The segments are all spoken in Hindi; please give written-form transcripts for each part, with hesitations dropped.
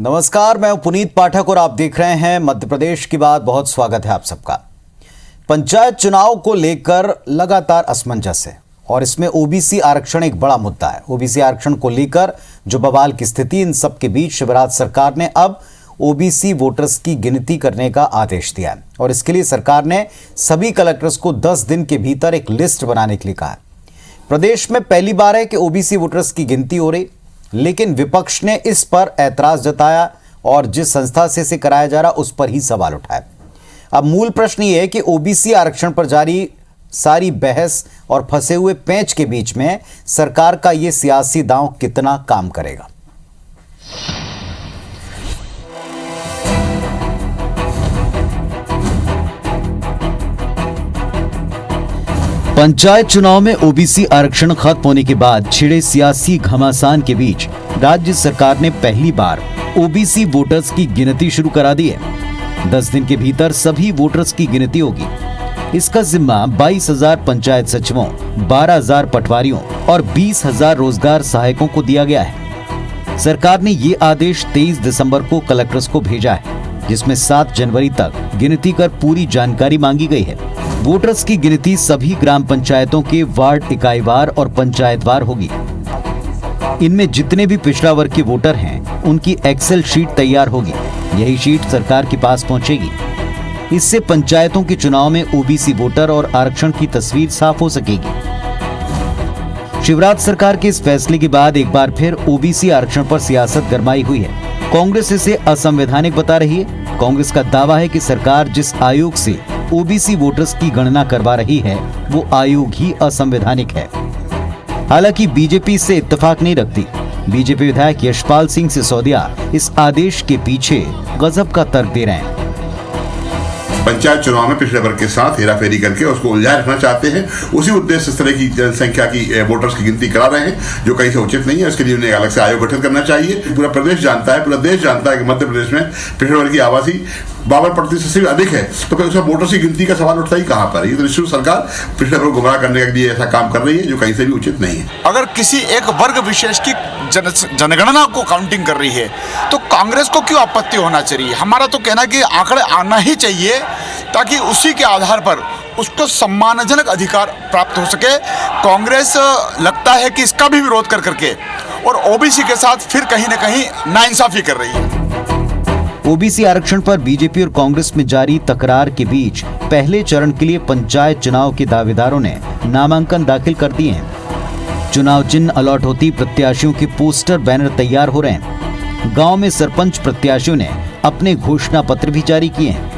नमस्कार, मैं पुनीत पाठक और आप देख रहे हैं मध्य प्रदेश की बात। बहुत स्वागत है आप सबका। पंचायत चुनाव को लेकर लगातार असमंजस है और इसमें ओबीसी आरक्षण एक बड़ा मुद्दा है। ओबीसी आरक्षण को लेकर जो बवाल की स्थिति, इन सब के बीच शिवराज सरकार ने अब ओबीसी वोटर्स की गिनती करने का आदेश दिया है और इसके लिए सरकार ने सभी कलेक्टर्स को 10 दिन के भीतर एक लिस्ट बनाने के लिए कहा है। प्रदेश में पहली बार है कि ओबीसी वोटर्स की गिनती हो रही, लेकिन विपक्ष ने इस पर ऐतराज जताया और जिस संस्था से इसे कराया जा रहा उस पर ही सवाल उठाए। अब मूल प्रश्न ये है कि ओबीसी आरक्षण पर जारी सारी बहस और फंसे हुए पेंच के बीच में सरकार का यह सियासी दांव कितना काम करेगा। पंचायत चुनाव में ओबीसी आरक्षण खत्म होने के बाद छिड़े सियासी घमासान के बीच राज्य सरकार ने पहली बार ओबीसी वोटर्स की गिनती शुरू करा दी है। 10 दिन के भीतर सभी वोटर्स की गिनती होगी। इसका जिम्मा 22,000 पंचायत सचिवों, 12,000 पटवारियों और 20,000 रोजगार सहायकों को दिया गया है। सरकार ने ये आदेश 23 दिसंबर को कलेक्टर्स को भेजा है, जिसमें 7 जनवरी तक गिनती कर पूरी जानकारी मांगी गई है। वोटर्स की गिनती सभी ग्राम पंचायतों के वार्ड इकाईवार और पंचायतवार होगी। इनमें जितने भी पिछड़ा वर्ग के वोटर हैं, उनकी एक्सेल शीट तैयार होगी। यही शीट सरकार के पास पहुंचेगी। इससे पंचायतों के चुनाव में ओबीसी वोटर और आरक्षण की तस्वीर साफ हो सकेगी। शिवराज सरकार के इस फैसले के बाद एक बार फिर ओबीसी आरक्षण पर सियासत गरमाई हुई है। कांग्रेस इसे असंवैधानिक बता रही है। कांग्रेस का दावा है कि सरकार जिस आयोग से ओबीसी वोटर्स की गणना करवा रही है, वो आयोग ही असंवैधानिक है। हालांकि बीजेपी इससे इत्तेफाक नहीं रखती। बीजेपी विधायक यशपाल सिंह सिसोदिया इस आदेश के पीछे गजब का तर्क दे रहे हैं। पंचायत चुनाव में पिछड़े वर्ग के साथ हेराफेरी करके उसको उलझाए रखना चाहते हैं। उसी उद्देश्य से इस तरह की जनसंख्या की वोटर्स की गिनती करा रहे हैं, जो कहीं से उचित नहीं है। इसके लिए उन्हें अलग से आयोग गठित करना चाहिए। पूरा प्रदेश जानता है, पूरा देश जानता है कि मध्य प्रदेश में पिछड़े वर्ग की आबादी 52% से भी अधिक है। तो फिर उसमें वोटर्स की गिनती का सवाल उठता ही कहां पर? ये तो निश्चित सरकार पिछड़े वर्ग को गुमराह करने के लिए ऐसा काम कर रही है, जो कहीं से भी उचित नहीं है। अगर किसी एक वर्ग विशेष की जनगणना को काउंटिंग कर रही है, तो कांग्रेस को क्यों आपत्ति होना चाहिए? हमारा तो कहना है कि आंकड़े आना ही चाहिए, ताकि उसी के आधार पर उसको सम्मानजनक अधिकार प्राप्त हो सके। कांग्रेस लगता है कि इसका भी विरोध कर करके और ओबीसी के साथ फिर कहीं न कहीं नाइंसाफी कर रही है। ओबीसी आरक्षण पर बीजेपी और कांग्रेस में जारी तकरार के बीच पहले चरण के लिए पंचायत चुनाव के दावेदारों ने नामांकन दाखिल कर दिए हैं। चुनाव चिन्ह अलॉट होती प्रत्याशियों के पोस्टर बैनर तैयार हो रहे हैं। गांव में सरपंच प्रत्याशियों ने अपने घोषणा पत्र भी जारी किए हैं।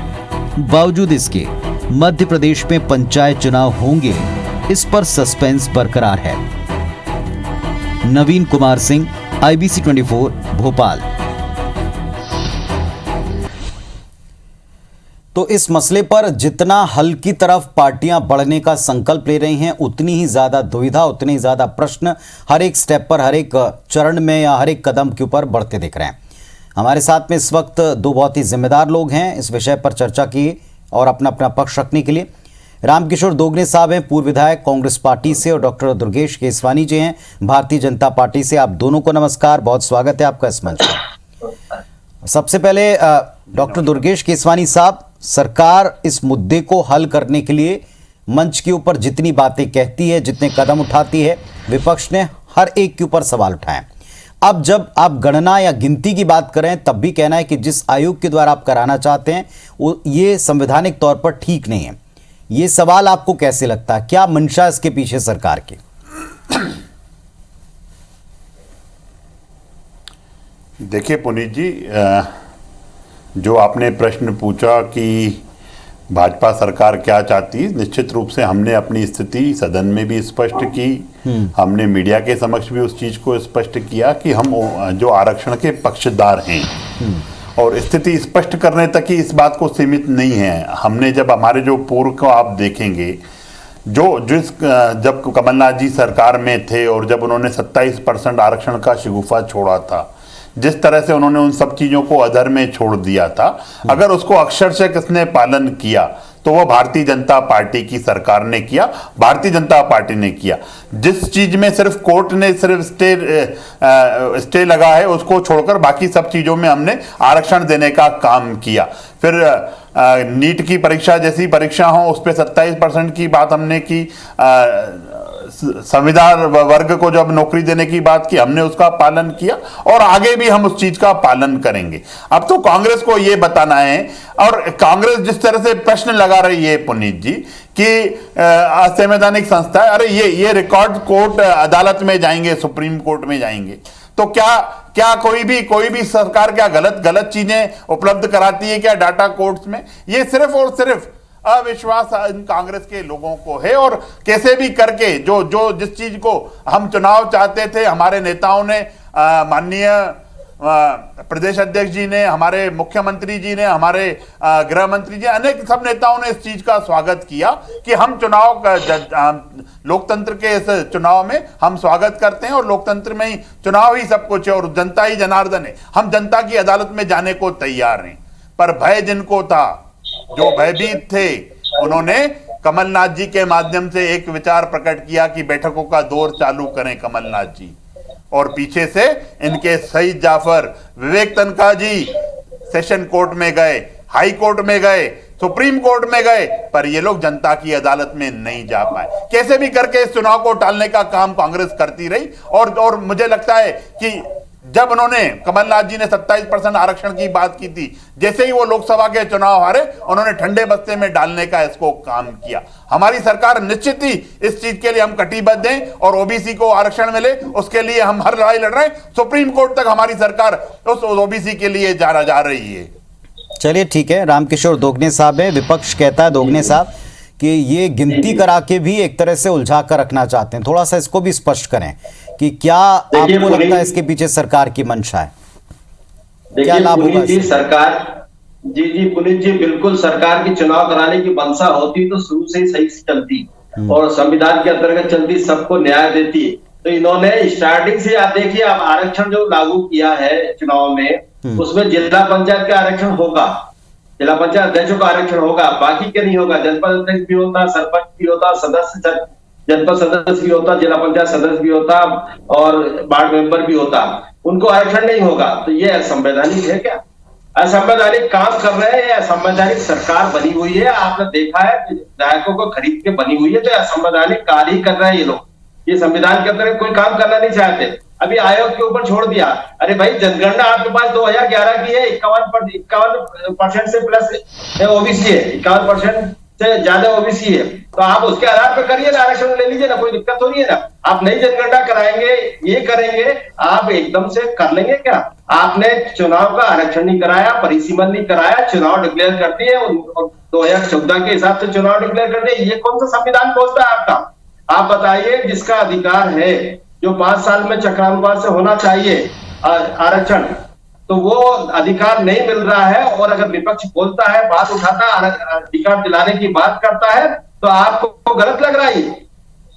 बावजूद इसके मध्य प्रदेश में पंचायत चुनाव होंगे, इस पर सस्पेंस बरकरार है। नवीन कुमार सिंह, IBC 24, भोपाल। तो इस मसले पर जितना हल की तरफ पार्टियां बढ़ने का संकल्प ले रही हैं, उतनी ही ज्यादा दुविधा, उतने ही ज्यादा प्रश्न हर एक स्टेप पर, हर एक चरण में या हर एक कदम के ऊपर बढ़ते दिख रहे हैं। हमारे साथ में इस वक्त दो बहुत ही जिम्मेदार लोग हैं इस विषय पर चर्चा की और अपना अपना पक्ष रखने के लिए। रामकिशोर दोगने साहब हैं, पूर्व विधायक कांग्रेस पार्टी से, और डॉक्टर दुर्गेश केसवानी जी हैं, भारतीय जनता पार्टी से। आप दोनों को नमस्कार, बहुत स्वागत है आपका इस मंच पर। सबसे पहले डॉक्टर दुर्गेश केसवानी साहब, सरकार इस मुद्दे को हल करने के लिए मंच के ऊपर जितनी बातें कहती है, जितने कदम उठाती है, विपक्ष ने हर एक के ऊपर सवाल उठाए। अब जब आप गणना या गिनती की बात करें, तब भी कहना है कि जिस आयोग के द्वारा आप कराना चाहते हैं वो ये संवैधानिक तौर पर ठीक नहीं है। ये सवाल आपको कैसे लगता है? क्या मंशा इसके पीछे सरकार की? देखिए पुनीत जी, जो आपने प्रश्न पूछा कि भाजपा सरकार क्या चाहती है, निश्चित रूप से हमने अपनी स्थिति सदन में भी स्पष्ट की। हमने मीडिया के समक्ष भी उस चीज को स्पष्ट किया कि हम जो आरक्षण के पक्षधर हैं, और स्थिति स्पष्ट करने तक ही इस बात को सीमित नहीं है। हमने जब हमारे जो पूर्व को आप देखेंगे, जब कमलनाथ जी सरकार में थे और जब उन्होंने 27% आरक्षण का शगुफा छोड़ा था, जिस तरह से उन्होंने उन सब चीजों को अधर में छोड़ दिया था, अगर उसको अक्षरशः किसने पालन किया तो वो भारतीय जनता पार्टी की सरकार ने किया, भारतीय जनता पार्टी ने किया। जिस चीज में सिर्फ कोर्ट ने सिर्फ स्टे लगा है उसको छोड़कर बाकी सब चीजों में हमने आरक्षण देने का काम किया। फिर नीट की परीक्षा जैसी परीक्षा हो उस पर 27% की बात हमने की, संविधान वर्ग को जब नौकरी देने की बात की हमने उसका पालन किया और आगे भी हम उस चीज का पालन करेंगे। अब तो कांग्रेस को यह बताना है, और कांग्रेस जिस तरह से प्रश्न लगा रही है पुनीत जी कि असंवैधानिक संस्था है, अरे ये रिकॉर्ड कोर्ट अदालत में जाएंगे, सुप्रीम कोर्ट में जाएंगे, तो क्या कोई भी सरकार क्या गलत चीजें उपलब्ध कराती है क्या डाटा कोर्ट्स में? ये सिर्फ और सिर्फ अविश्वास इन कांग्रेस के लोगों को है, और कैसे भी करके जो जिस चीज को हम चुनाव चाहते थे, हमारे नेताओं ने, माननीय प्रदेश अध्यक्ष जी ने, हमारे मुख्यमंत्री जी ने, हमारे गृह मंत्री जी, अनेक सब नेताओं ने इस चीज का स्वागत किया कि हम लोकतंत्र के इस चुनाव में हम स्वागत करते हैं और लोकतंत्र में ही चुनाव ही सब कुछ है और जनता ही जनार्दन है, हम जनता की अदालत में जाने को तैयार हैं। पर भय जिनको था, जो भयभीत थे, उन्होंने कमलनाथ जी के माध्यम से एक विचार प्रकट किया कि बैठकों का दौर चालू करें कमलनाथ जी, और पीछे से इनके सईद जाफर, विवेक तन्खा जी सेशन कोर्ट में गए, हाई कोर्ट में गए, सुप्रीम कोर्ट में गए, पर ये लोग जनता की अदालत में नहीं जा पाए। कैसे भी करके इस चुनाव को टालने का काम कांग्रेस करती रही, और मुझे लगता है कि जब उन्होंने, कमलनाथ जी ने 27% आरक्षण की बात की थी, जैसे ही वो लोकसभा के चुनाव हारे, उन्होंने ठंडे बस्ते में डालने का इसको काम किया। हमारी सरकार निश्चित ही इस चीज के लिए हम कटिबद्ध हैं और ओबीसी को आरक्षण मिले उसके लिए हम हर लड़ाई लड़ रहे हैं। सुप्रीम कोर्ट तक हमारी सरकार उस ओबीसी के लिए जा रही है। चलिए ठीक है, रामकिशोर दोगने साहब है, विपक्ष कहता है दोगने साहब कि ये गिनती करा के भी एक तरह से उलझा कर रखना चाहते हैं, थोड़ा सा इसको भी स्पष्ट करें कि क्या आपको लगता है इसके पीछे सरकार की मंशा है, क्या लाभ होगा जी? सरकार जी पुनीत जी, बिल्कुल सरकार की चुनाव कराने की मंशा होती तो शुरू से ही सही चलती और संविधान के अंतर्गत चलती, सबको न्याय देती। तो इन्होंने स्टार्टिंग से, आप देखिए, अब आरक्षण जो लागू किया है चुनाव में, उसमें जिला पंचायत का आरक्षण होगा, जिला पंचायत अध्यक्षों का आरक्षण होगा, बाकी के नहीं होगा। जनपद अध्यक्ष भी होता, सरपंच भी होता, सदस्य, जनपद सदस्य भी होता, जिला पंचायत सदस्य भी होता और वार्ड मेंबर भी होता, उनको आरक्षण नहीं होगा। तो ये असंवैधानिक है क्या? असंवैधानिक काम कर रहे हैं, असंवैधानिक सरकार बनी हुई है, आपने देखा है विधायकों को खरीद के बनी हुई है, तो असंवैधानिक कार्य ही कर रहे हैं ये लोग। ये संविधान के अंतर्गत कोई काम करना नहीं चाहते। अभी आयोग के ऊपर छोड़ दिया, अरे भाई जनगणना आपके पास 2011 की है, 51% से प्लस ओबीसी है, 51% से ज्यादा ओबीसी है, तो आप उसके आधार पर करिए ना, आरक्षण ले लीजिए ना, कोई दिक्कत हो रही है ना। आप नई जनगणना कराएंगे, ये करेंगे, आप एकदम से कर लेंगे क्या? आपने चुनाव का आरक्षण नहीं कराया, परिसीमन नहीं कराया, चुनाव डिक्लेयर कर दिए, 2014 के हिसाब से चुनाव डिक्लेयर कर दिए, ये कौन सा संविधान बोलता है आपका? आप बताइए, जिसका अधिकार है, जो 5 साल में चक्रानुपात से होना चाहिए आरक्षण, तो वो अधिकार नहीं मिल रहा है, और अगर विपक्ष बोलता है, बात उठाता है, अधिकार दिलाने की बात करता है, तो आपको गलत लग रहा है।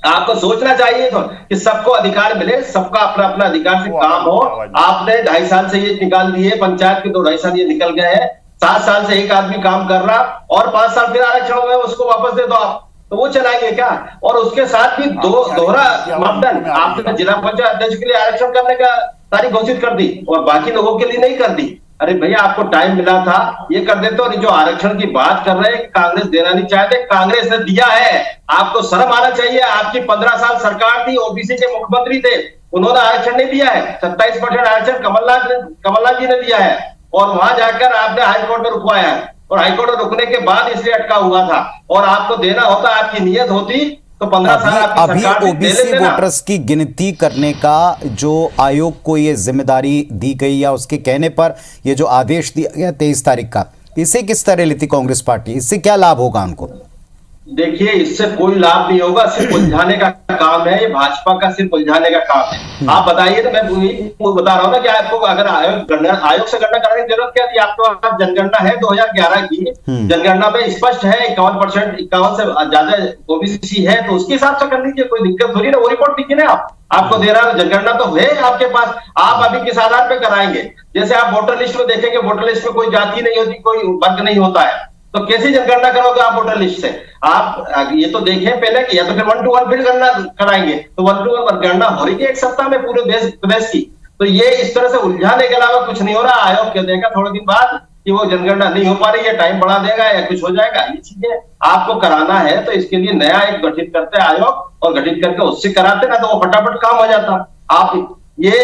आपको सोचना चाहिए तो कि सबको अधिकार मिले, सबका अपना अपना अधिकार से काम हो। आपने 2.5 साल से ये निकाल दिए, पंचायत के 2-2.5 साल ये निकल गए हैं, 7 साल से एक आदमी काम कर रहा और 5 साल फिर आरक्षण हो गए, उसको वापस दे दो आप, तो वो चलाएंगे क्या? और उसके साथ भी दोहरा मापदंड, आपने जिला पंचायत अध्यक्ष के लिए आरक्षण करने का तारीख घोषित कर दी और बाकी लोगों के लिए नहीं कर दी। अरे भैया, आपको टाइम मिला था, ये कर देते। और जो आरक्षण की बात कर रहे हैं, कांग्रेस देना नहीं चाहते, कांग्रेस ने दिया है। आपको शर्म आना चाहिए, आपकी 15 साल सरकार थी, ओबीसी के मुख्यमंत्री थे, उन्होंने आरक्षण नहीं दिया है। 27% आरक्षण कमलनाथ जी ने दिया है, और वहां जाकर आपने हाईकोर्ट में रुकवाया है, और हाईकोर्ट में रुकने के बाद इसलिए अटका हुआ था। और आपको देना होता, आपकी नियत होती तो 15 साल आपकी सरकार ओबीसी वोटर्स की गिनती करने का जो आयोग को ये जिम्मेदारी दी गई, या उसके कहने पर ये जो आदेश दिया गया 23 तारीख का, इसे किस तरह लेती कांग्रेस पार्टी? इससे क्या लाभ होगा उनको? देखिए, इससे कोई लाभ नहीं होगा, सिर्फ उलझाने का काम है, ये भाजपा का सिर्फ उलझाने का काम है। आप बताइए, तो मैं बता रहा हूँ ना कि आपको अगर आयोग से गणना कराने की जरूरत क्या थी? आपको जनगणना है 2011 की, जनगणना में स्पष्ट है 51% 51 से ज्यादा ओबीसी है, तो उसके हिसाब से कर लीजिए, कोई दिक्कत थोड़ी ना, वो रिपोर्ट लिखिए ना आप। आपको दे रहा है, जनगणना तो है आपके पास, आप अभी किस आधार पे कराएंगे? जैसे आप वोटर लिस्ट में देखेंगे, वोटर लिस्ट में कोई जाति नहीं होती, कोई वर्ग नहीं होता है, तो कैसे जनगणना करोगे आप वोटर लिस्ट से? आप ये तो देखें पहले कि या तो फिर 1 to 1 फिर गणना कराएंगे, तो 1 to 1 गणना हो रही है एक सप्ताह में पूरे प्रदेश की। तो ये इस तरह से उलझाने के अलावा कुछ नहीं हो रहा। आयोग कह देगा थोड़े दिन बाद कि वो जनगणना नहीं हो पा रही है, टाइम बढ़ा देगा या कुछ हो जाएगा। ये चीजें आपको कराना है तो इसके लिए नया एक गठित करते हैं आयोग, और गठित करके उससे कराते ना, तो वो फटाफट काम हो जाता। आप ये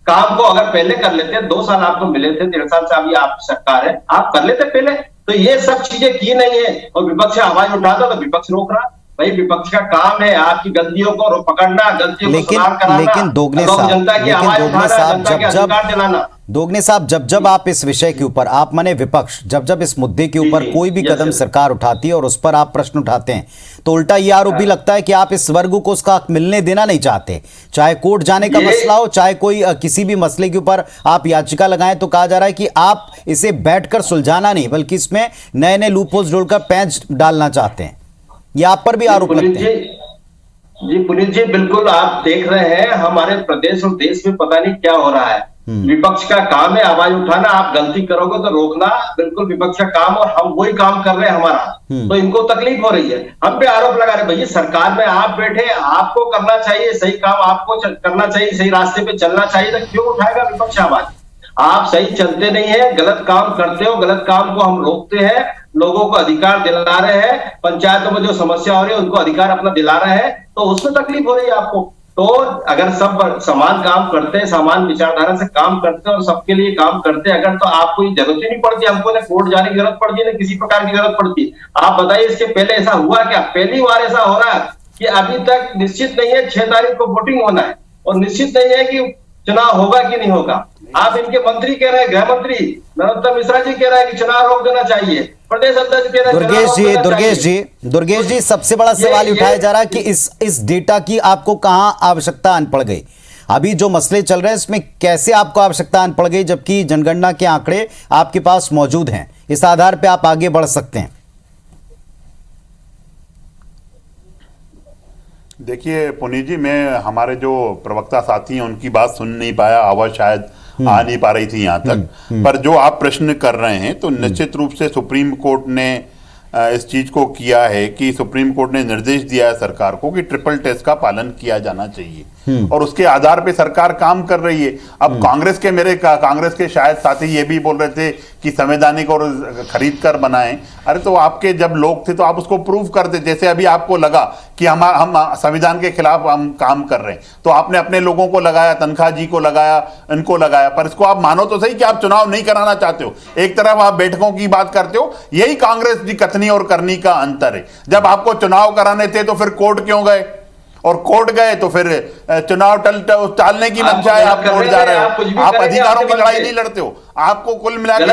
काम को अगर पहले कर लेते, 2 साल आपको मिले थे, 1.5 साल से अभी आप सरकार है, आप कर लेते पहले, तो ये सब चीजें की नहीं है। और विपक्ष आवाज उठाता तो विपक्ष रोक रहा। भाई विपक्ष का काम है आपकी गलतियों को पकड़ना, गलतियों को सुधार कराना, लेकिन दोगने साहब, जनता की आवाज उठाना, जनता के अधिकार दिलाना। दोगने साहब, जब आप इस विषय के ऊपर, आप माने विपक्ष, जब इस मुद्दे के ऊपर कोई भी कदम सरकार उठाती है और उस पर आप प्रश्न उठाते हैं, तो उल्टा ये आरोप भी लगता है कि आप इस वर्ग को उसका हक मिलने देना नहीं चाहते। चाहे कोर्ट जाने का मसला हो, चाहे कोई किसी भी मसले के ऊपर आप याचिका लगाएं, तो कहा जा रहा है कि आप इसे बैठकर सुलझाना नहीं, बल्कि इसमें नए नए लूपहोल्स जोड़कर पैंच डालना चाहते हैं। ये आप पर भी आरोप लगते हैं। जी पुनीत जी, बिल्कुल आप देख रहे हैं हमारे प्रदेश और देश में पता नहीं क्या हो रहा है। विपक्ष का काम है आवाज उठाना, आप गलती करोगे तो रोकना, बिल्कुल विपक्ष का काम, और हम वही काम कर रहे हैं हमारा। तो इनको तकलीफ हो रही है, हम पे आरोप लगा रहे। भैया सरकार में आप बैठे, आपको करना चाहिए सही काम, आपको करना चाहिए, सही रास्ते पे चलना चाहिए, तो क्यों उठाएगा विपक्ष आवाज? आप सही चलते नहीं है, गलत काम करते हो, गलत काम को हम रोकते हैं, लोगों को अधिकार दिला रहे हैं, पंचायतों में जो समस्या हो रही है उनको अधिकार अपना दिला रहे हैं, तो उसमें तकलीफ हो रही है आपको। तो अगर सब समान काम करते हैं, समान विचारधारा से काम करते हैं और सबके लिए काम करते हैं अगर, तो आपको ये जरूरत ही नहीं पड़ती, हमको ना कोर्ट जाने की जरूरत पड़ती है, ना किसी प्रकार की जरूरत पड़ती है। आप बताइए इसके पहले ऐसा हुआ क्या? पहली बार ऐसा हो रहा है कि अभी तक निश्चित नहीं है 6 तारीख को वोटिंग होना है, और निश्चित नहीं है कि चुनाव होगा कि नहीं होगा। आप इनके मंत्री कह रहे हैं, गृह मंत्री नरोत्तम मिश्रा जी कह रहे हैं कि चुनाव रोक देना चाहिए, प्रदेश अध्यक्ष कह रहे हैं दुर्गेश जी, सबसे बड़ा सवाल उठाया जा रहा है कि इस डेटा की आपको कहां आवश्यकता आन पड़ गई? अभी जो मसले चल रहे हैं इसमें कैसे आपको आवश्यकता आन पड़ गई, जबकि जनगणना के आंकड़े आपके पास मौजूद हैं, इस आधार पर आप आगे बढ़ सकते हैं? देखिए पुनीत जी, मैं हमारे जो प्रवक्ता साथी हैं उनकी बात सुन नहीं पाया, आवाज शायद आ नहीं पा रही थी यहाँ तक। पर जो आप प्रश्न कर रहे हैं, तो निश्चित रूप से सुप्रीम कोर्ट ने इस चीज को किया है कि सुप्रीम कोर्ट ने निर्देश दिया है सरकार को कि ट्रिपल टेस्ट का पालन किया जाना चाहिए, और उसके आधार पे सरकार काम कर रही है। अब कांग्रेस के शायद साथी ये भी बोल रहे थे कि संवैधानिक और खरीद कर बनाएं। अरे तो आपके जब लोग थे तो आप उसको प्रूव करते। जैसे अभी आपको लगा कि हम संविधान के खिलाफ हम काम कर रहे हैं, तो आपने अपने लोगों को लगाया, तनख्वाह जी को लगाया, इनको लगाया, पर इसको आप मानो तो सही कि आप चुनाव नहीं कराना चाहते हो। एक तरफ आप बैठकों की बात करते हो, यही कांग्रेस की कथनी और करनी का अंतर है। जब आपको चुनाव कराने थे तो फिर कोर्ट क्यों गए, और कोर्ट गए तो फिर चुनाव टालने की मंशा है, आप कोर्ट जा रहे हो। आप अधिकारों की लड़ाई नहीं लड़ते हो। आपको कुल मिलाकर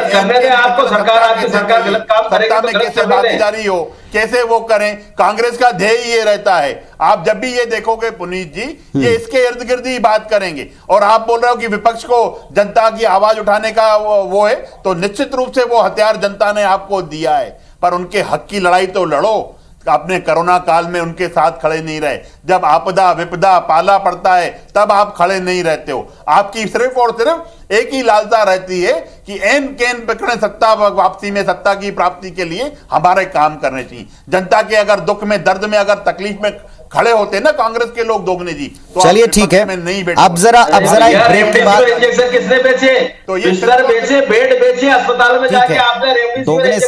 आपको सरकार गलत काम सत्ता में कैसे भागीदारी हो, कैसे वो करें, कांग्रेस का ध्येय ये रहता है। आप जब भी ये देखोगे पुनीत जी, ये इसके इर्द गिर्द ही बात करेंगे। और आप बोल रहे हो कि विपक्ष को जनता की आवाज उठाने का वो है, तो निश्चित रूप से वो हथियार जनता ने आपको दिया है, पर उनके हक की लड़ाई तो लड़ो। आपने कोरोना काल में उनके साथ खड़े नहीं रहे, जब आपदा विपदा पाला पड़ता है तब आप खड़े नहीं रहते हो। आपकी सिर्फ और सिर्फ एक ही लालसा रहती है कि एन कैन पकड़े सत्ता वापसी में, सत्ता की प्राप्ति के लिए हमारे काम करने चाहिए। जनता के अगर दुख में, दर्द में, अगर तकलीफ में खड़े होते ना कांग्रेस के लोग दोगने जी, तो चलिए ठीक है। अब जरा एक ब्रेक के बाद इंजेक्शन किसने बेचे? तो ये बिस्तर बेचे, बेड बेचे, अस्पताल में जाके आपने दोगने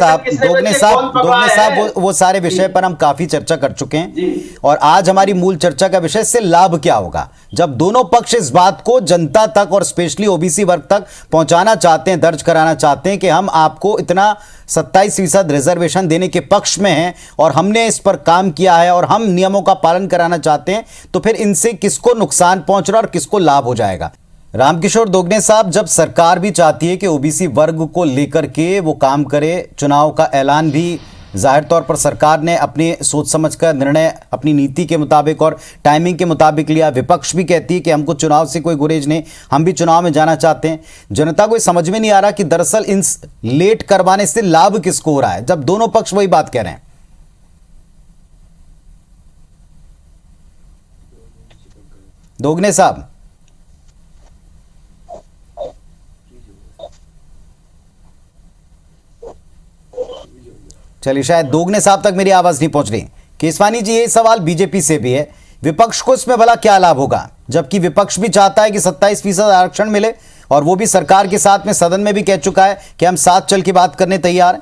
साहब वो सारे विषय पर हम काफी चर्चा कर चुके हैं, और आज हमारी मूल चर्चा का विषय से लाभ क्या होगा जब दोनों पक्ष इस बात को जनता तक और स्पेशली ओबीसी वर्ग तक पहुंचाना चाहते हैं, दर्ज कराना चाहते हैं कि हम आपको इतना 27% रिजर्वेशन देने के पक्ष में हैं और हमने इस पर काम किया है और हम नियमों का पालन कराना चाहते हैं, तो फिर इनसे किसको नुकसान पहुंच रहा है और किसको लाभ हो जाएगा? रामकिशोर दोगने साहब, जब सरकार भी चाहती है कि ओबीसी वर्ग को लेकर के वो काम करे, चुनाव का ऐलान भी जाहिर तौर पर सरकार ने अपनी सोच समझ कर निर्णय अपनी नीति के मुताबिक और टाइमिंग के मुताबिक लिया। विपक्ष भी कहती है कि हमको चुनाव से कोई गुरेज नहीं, हम भी चुनाव में जाना चाहते हैं। जनता को समझ में नहीं आ रहा कि दरअसल इन लेट करवाने से लाभ किसको हो रहा है, जब दोनों पक्ष वही बात कह रहे हैं। दोगने साहब, चलिए शायद दोगने साहब तक मेरी आवाज नहीं पहुंच रही। केसवानी जी, ये सवाल बीजेपी से भी है, विपक्ष को इसमें भला क्या लाभ होगा, जबकि विपक्ष भी चाहता है कि 27% आरक्षण मिले और वो भी सरकार के साथ में सदन में भी कह चुका है कि हम साथ चल के बात करने तैयार हैं।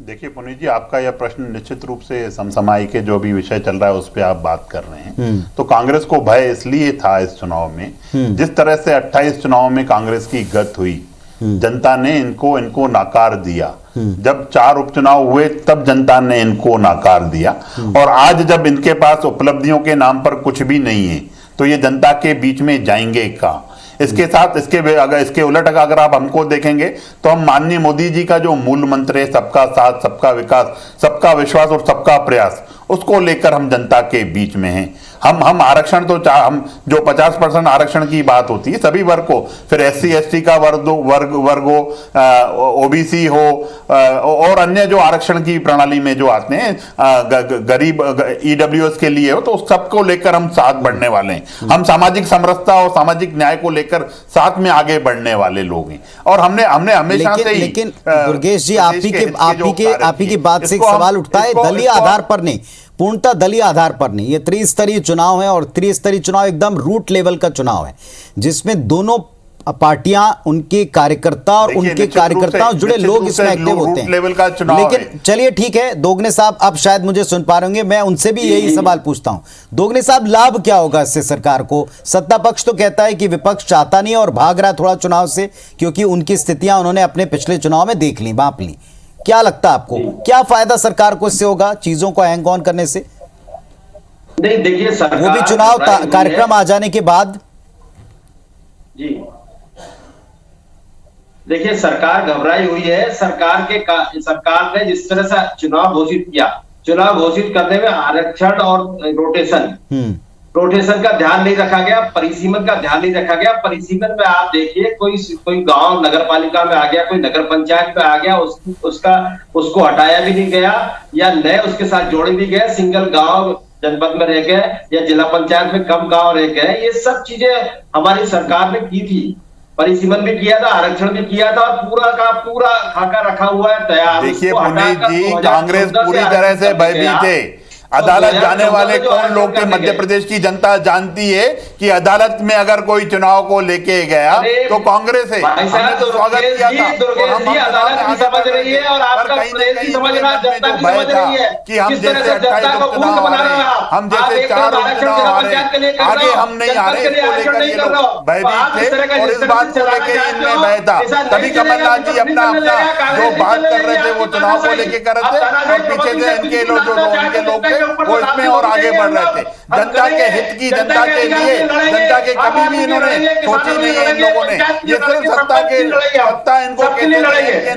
देखिए पुनीत जी, आपका यह प्रश्न निश्चित रूप से समसामयिक के जो भी विषय चल रहा है उस पर आप बात कर रहे हैं। तो कांग्रेस को भय इसलिए था इस चुनाव में, जिस तरह से 28 चुनाव में कांग्रेस की गत हुई, जनता ने इनको नाकार दिया। जब 4 उपचुनाव हुए तब जनता ने इनको नाकार दिया, और आज जब इनके पास उपलब्धियों के नाम पर कुछ भी नहीं है तो ये जनता के बीच में जाएंगे कहाँ। इसके साथ इसके उलट अगर आप हमको देखेंगे तो हम माननीय मोदी जी का जो मूल मंत्र है, सबका साथ, सबका विकास, सबका विश्वास और सबका प्रयास, उसको लेकर हम जनता के बीच में हैं। हम आरक्षण तो हम जो 50% आरक्षण की बात होती है सभी वर्ग को, फिर SC ST का वर्ग हो, OBC हो, और अन्य जो आरक्षण की प्रणाली में जो आते हैं, गरीब EWS के लिए हो, तो सबको लेकर हम साथ बढ़ने वाले हैं। हम सामाजिक समरसता और सामाजिक न्याय को लेकर साथ में आगे बढ़ने वाले लोग हैं। और हमने हमेशा से ही, लेकिन दुर्गेश जी, आप ही की बात से एक सवाल उठता है, दलीय आधार पर नहीं, पूर्णतः दलीय आधार पर नहीं। ये त्रिस्तरीय चुनाव है और त्रिस्तरीय चुनाव एकदम रूट लेवल का चुनाव है, जिसमें दोनों पार्टियां, उनके कार्यकर्ता और उनके कार्यकर्ताओं जुड़े लोग इसमें एक्टिव होते हैं। लेवल का चुनाव लेकिन चलिए ठीक है, दोगने साहब अब शायद मुझे सुन पा रहे होंगे, मैं उनसे भी यही सवाल पूछता हूं। दोगने साहब, लाभ क्या होगा इससे सरकार को? सत्ता पक्ष तो कहता है कि विपक्ष चाहता नहीं और भाग रहा थोड़ा चुनाव से, क्योंकि उनकी स्थितियां उन्होंने अपने पिछले चुनाव में देख ली, बांप ली। क्या लगता है आपको, क्या फायदा सरकार को इससे होगा, चीजों को हैंग ऑन करने से? नहीं, देखिए, वो भी चुनाव कार्यक्रम आ जाने के बाद। जी देखिए, सरकार घबराई हुई है। सरकार ने जिस तरह से चुनाव घोषित किया, चुनाव घोषित करने में आरक्षण और रोटेशन का ध्यान नहीं रखा गया, परिसीमन का ध्यान नहीं रखा गया। परिसीमन में आप देखिए, कोई गांव नगर पालिका में आ गया, कोई नगर पंचायत में आ गया, उसको हटाया भी नहीं गया या नए उसके साथ जोड़े भी गए। सिंगल गांव जनपद में रह गए या जिला पंचायत में कम गांव रह गए। ये सब चीजें हमारी सरकार ने की थी, परिसीमन भी किया था, आरक्षण भी किया था, और पूरा का पूरा खाका रखा हुआ है तैयार। देखिए पुनीत जी, कांग्रेस पूरी तरह से भयभीत है। अदालत जाने वाले कौन लोग थे? मध्य प्रदेश की जनता जानती है कि अदालत में अगर कोई चुनाव को लेके गया तो कांग्रेस है। हमने तो स्वागत किया था, और हम अदालत भी समझ रही है और आपका प्रदेश भी समझ रहा है, जनता भी समझ रही है कि हम जैसे 28 उपचुनाव आ रहे हैं, हम जैसे 4 उपचुनाव आ रहे हैं, आगे हम नहीं आ रहे, इसको लेकर ये लोग भयभीत थे और इस बात को लेकर इनमें भय था। तभी कमलनाथ जी अपना जो बात कर रहे थे वो चुनाव को लेके कर रहे थे, और पीछे से इनके लोग वो इसमें और आगे बढ़ रहे थे। जनता के हित की, जनता के लिए, जनता के कभी भी इन्होंने सोची नहीं है इन लोगों ने। ये सिर्फ सत्ता इनको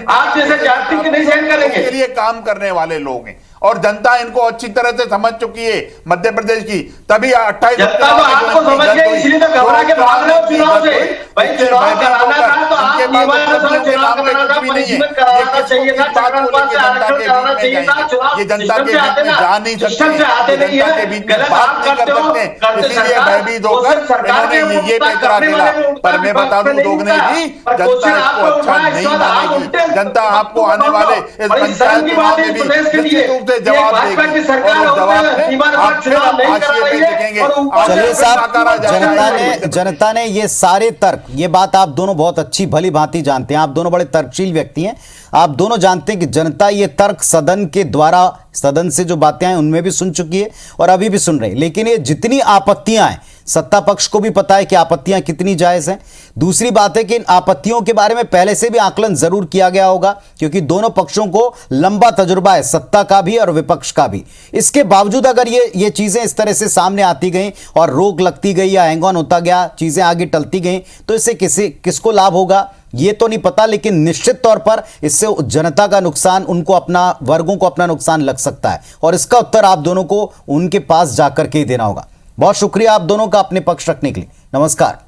आप जैसे जाति के नहीं सहन करेंगे, के लिए काम करने वाले लोग हैं, और जनता इनको अच्छी तरह से समझ चुकी है मध्य प्रदेश की। तभी 28 जनता तो आपको समझ गई, इसलिए तो घबरा के भाग रहे हो चुनाव से। भाई चुनाव कराना था तो आप चुनाव कराना था, परिसीमन कराना चाहिए था, ये जनता के बीच में जा नहीं सकते, जनता के बीच में बात नहीं कर सकते, इसीलिए भयभीत होकर इन्होंने ये फैसला किया। पर मैं बता दूं दोगने जी, जनता इसको अच्छा नहीं मानेगी। जनता आपको आने वाले इस पंचायत चुनाव में भी निश्चित रूप से जवाब देगी, और उस जवाब में आप फिर हाशिए पे दिखेंगे। चलिए साहब, जनता ने ये सारे तर्क, ये बात आप दोनों बहुत अच्छी भली भांति जानते हैं, आप दोनों बड़े तर्कशील व्यक्ति हैं, आप दोनों जानते हैं कि जनता ये तर्क सदन के द्वारा, सदन से जो बातें हैं उनमें भी सुन चुकी है और अभी भी सुन रही है। लेकिन ये जितनी आपत्तियां हैं, सत्ता पक्ष को भी पता है कि आपत्तियां कितनी जायज हैं। दूसरी बात है कि इन आपत्तियों के बारे में पहले से भी आकलन जरूर किया गया होगा, क्योंकि दोनों पक्षों को लंबा तजुर्बा है, सत्ता का भी और विपक्ष का भी। इसके बावजूद अगर ये चीजें इस तरह से सामने आती गई और रोक लगती गई या हैंग ऑन होता गया, चीजें आगे टलती गई, तो इससे किसको लाभ होगा ये तो नहीं पता, लेकिन निश्चित तौर पर इससे जनता का नुकसान, उनको अपना, वर्गों को अपना नुकसान लग सकता है, और इसका उत्तर आप दोनों को उनके पास जाकर के ही देना होगा। बहुत शुक्रिया आप दोनों का अपने पक्ष रखने के लिए। नमस्कार।